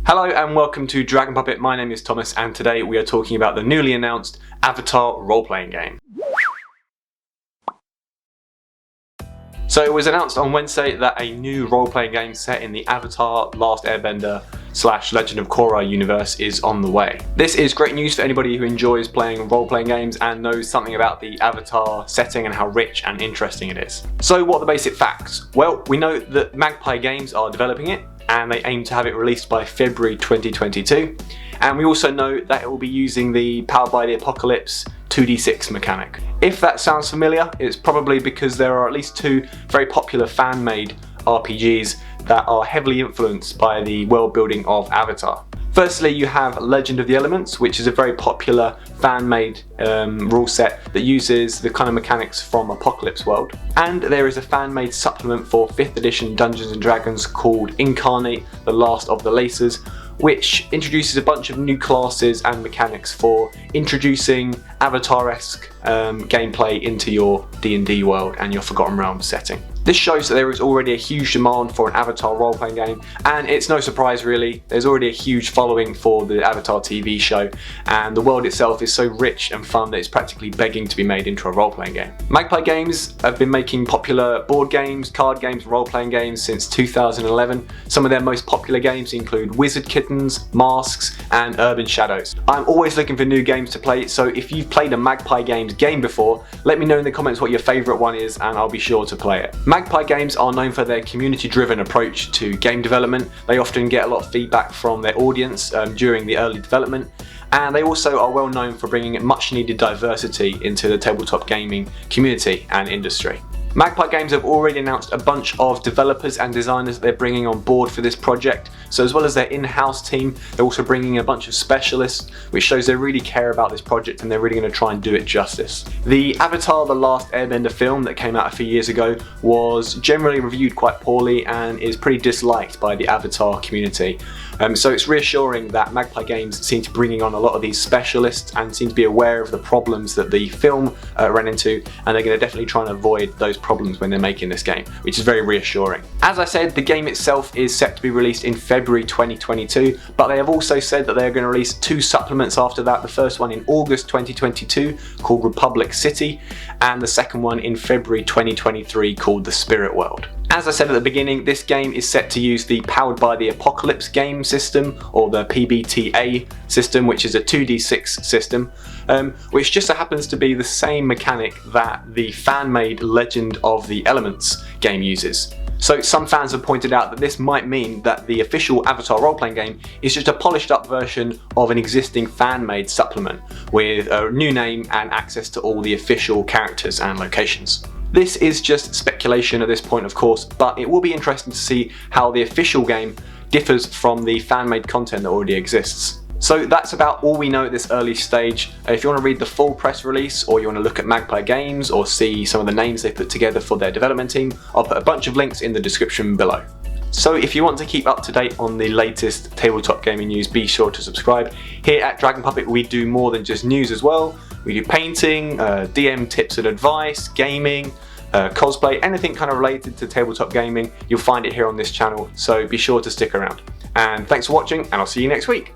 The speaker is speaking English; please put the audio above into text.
Hello and welcome to Dragon Puppet. My name is Thomas and today we are talking about the newly announced Avatar role-playing game. So it was announced on Wednesday that a new role-playing game set in the Avatar Last Airbender / Legend of Korra universe is on the way. This is great news for anybody who enjoys playing role-playing games and knows something about the Avatar setting and how rich and interesting it is. So what are the basic facts? Well, we know that Magpie Games are developing it and they aim to have it released by February 2022. And we also know that it will be using the Powered by the Apocalypse 2d6 mechanic. If that sounds familiar, it's probably because there are at least two very popular fan-made RPGs that are heavily influenced by the world building of Avatar. Firstly, you have Legend of the Elements, which is a very popular fan-made rule set that uses the kind of mechanics from Apocalypse World. And there is a fan-made supplement for 5th edition Dungeons & Dragons called Incarnate, the Last of the Lacers, which introduces a bunch of new classes and mechanics for introducing Avatar-esque gameplay into your D&D world and your Forgotten Realms setting. This shows that there is already a huge demand for an Avatar role-playing game, and it's no surprise really. There's already a huge following for the Avatar TV show, and the world itself is so rich and fun that it's practically begging to be made into a role-playing game. Magpie Games have been making popular board games, card games, role-playing games since 2011. Some of their most popular games include Wizard Kittens, Masks, and Urban Shadows. I'm always looking for new games to play, so if you've played a Magpie Games game before, let me know in the comments what your favourite one is and I'll be sure to play it. Magpie Games are known for their community-driven approach to game development. They often get a lot of feedback from their audience during the early development, and they also are well known for bringing much needed diversity into the tabletop gaming community and industry. Magpie Games have already announced a bunch of developers and designers that they're bringing on board for this project. So as well as their in-house team, they're also bringing in a bunch of specialists, which shows they really care about this project and they're really going to try and do it justice. The Avatar The Last Airbender film that came out a few years ago was generally reviewed quite poorly and is pretty disliked by the Avatar community. So it's reassuring that Magpie Games seem to be bringing on a lot of these specialists and seem to be aware of the problems that the film ran into, and they're going to definitely try and avoid those problems when they're making this game, which is very reassuring. As I said, the game itself is set to be released in February 2022, but they have also said that they're going to release two supplements after that, the first one in August 2022 called Republic City, and the second one in February 2023 called The Spirit World. As I said at the beginning, this game is set to use the Powered by the Apocalypse game system, or the PBTA system, which is a 2d6 system, which just so happens to be the same mechanic that the fan-made Legend of the Elements game uses. So some fans have pointed out that this might mean that the official Avatar role-playing game is just a polished up version of an existing fan-made supplement with a new name and access to all the official characters and locations. This is just speculation at this point, of course, but it will be interesting to see how the official game differs from the fan-made content that already exists. So that's about all we know at this early stage. If you want to read the full press release, or you want to look at Magpie Games or see some of the names they put together for their development team, I'll put a bunch of links in the description below. So if you want to keep up to date on the latest tabletop gaming news, be sure to subscribe. Here at Dragon Puppet we do more than just news as well. We do painting, DM tips and advice, gaming, cosplay, anything kind of related to tabletop gaming. You'll find it here on this channel, so be sure to stick around. And thanks for watching, and I'll see you next week.